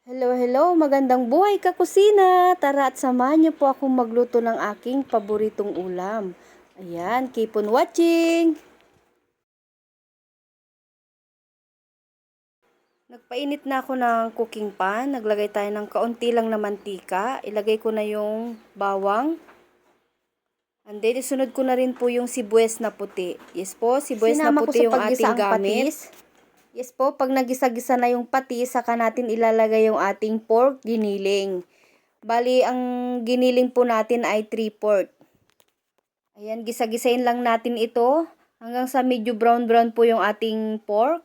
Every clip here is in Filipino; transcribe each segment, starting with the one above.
Hello, hello! Magandang buhay ka, kusina! Tara at samahan niyo po akong magluto ng aking paboritong ulam. Ayan, keep on watching! Nagpainit na ako ng cooking pan. Naglagay tayo ng kaunti lang na mantika. Ilagay ko na yung bawang. And then, isunod ko na rin po yung sibuyas na puti. Yes po, sibuyas na puti yung ating gamit. Yes po, pag nagisa-gisa na yung patis, saka natin ilalagay yung ating pork giniling. Bali, ang giniling po natin ay 3/4. Ayan, gisa-gisain lang natin ito hanggang sa medyo brown-brown po yung ating pork.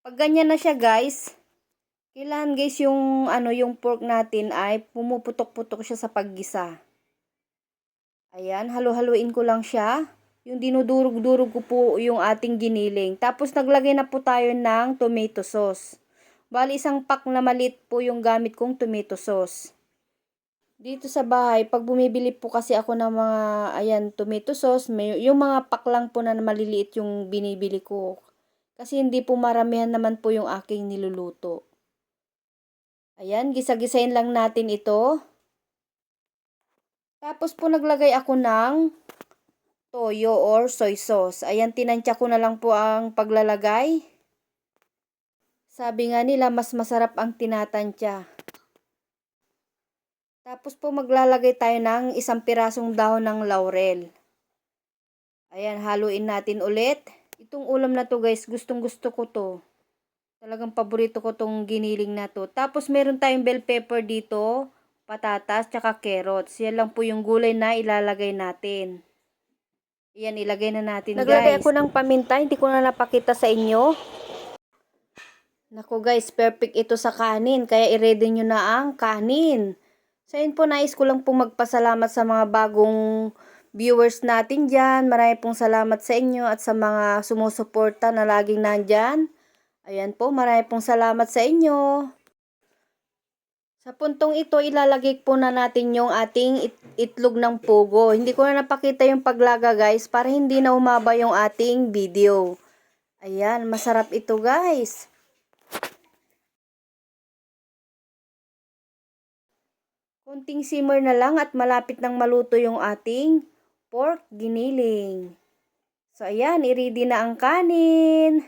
Pag ganyan na siya guys, kailangan guys yung pork natin ay pumuputok-putok siya sa paggisa. Ayan, halu-haluin ko lang siya. Yung dinudurog-durog ko po yung ating giniling. Tapos naglagay na po tayo ng tomato sauce. Bali, isang pack na maliit po yung gamit kong tomato sauce. Dito sa bahay, pag bumibili po kasi ako ng mga, tomato sauce, yung mga pack lang po na maliliit yung binibili ko. Kasi hindi po maramihan naman po yung aking niluluto. Ayan, gisa-gisain lang natin ito. Tapos po naglagay ako ng toyo or soy sauce. Ayan, tinansya ko na lang po ang paglalagay. Sabi nga nila, mas masarap ang tinatansya. Tapos po maglalagay tayo ng isang pirasong dahon ng laurel. Ayan, haluin natin ulit. Itong ulam na to guys, gustong gusto ko to. Talagang paborito ko tong giniling na to. Tapos meron tayong bell pepper dito, patatas, tsaka carrots. Yan lang po yung gulay na ilalagay natin. Yan, ilagay na natin guys. Naglagay ako ng paminta, hindi ko na napakita sa inyo. Naku guys, perfect ito sa kanin. Kaya i-ready nyo na ang kanin. So yun po, nais ko lang pong magpasalamat sa mga bagong viewers natin dyan. Marami pong salamat sa inyo at sa mga sumusuporta na laging nandyan. Ayan po, marami pong salamat sa inyo. Sa puntong ito, ilalagay po na natin yung ating itlog ng pugo. Hindi ko na napakita yung paglaga guys para hindi na umaba yung ating video. Ayan, masarap ito guys. Kunting simmer na lang at malapit nang maluto yung ating pork giniling. So ayan, i-ready na ang kanin.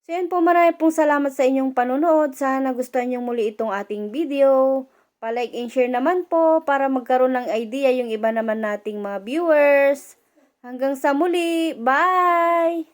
So yan po, marami pong salamat sa inyong panunood. Sana nagustuhan nyo muli itong ating video. Pa-like and share naman po para magkaroon ng idea yung iba naman nating mga viewers. Hanggang sa muli, bye!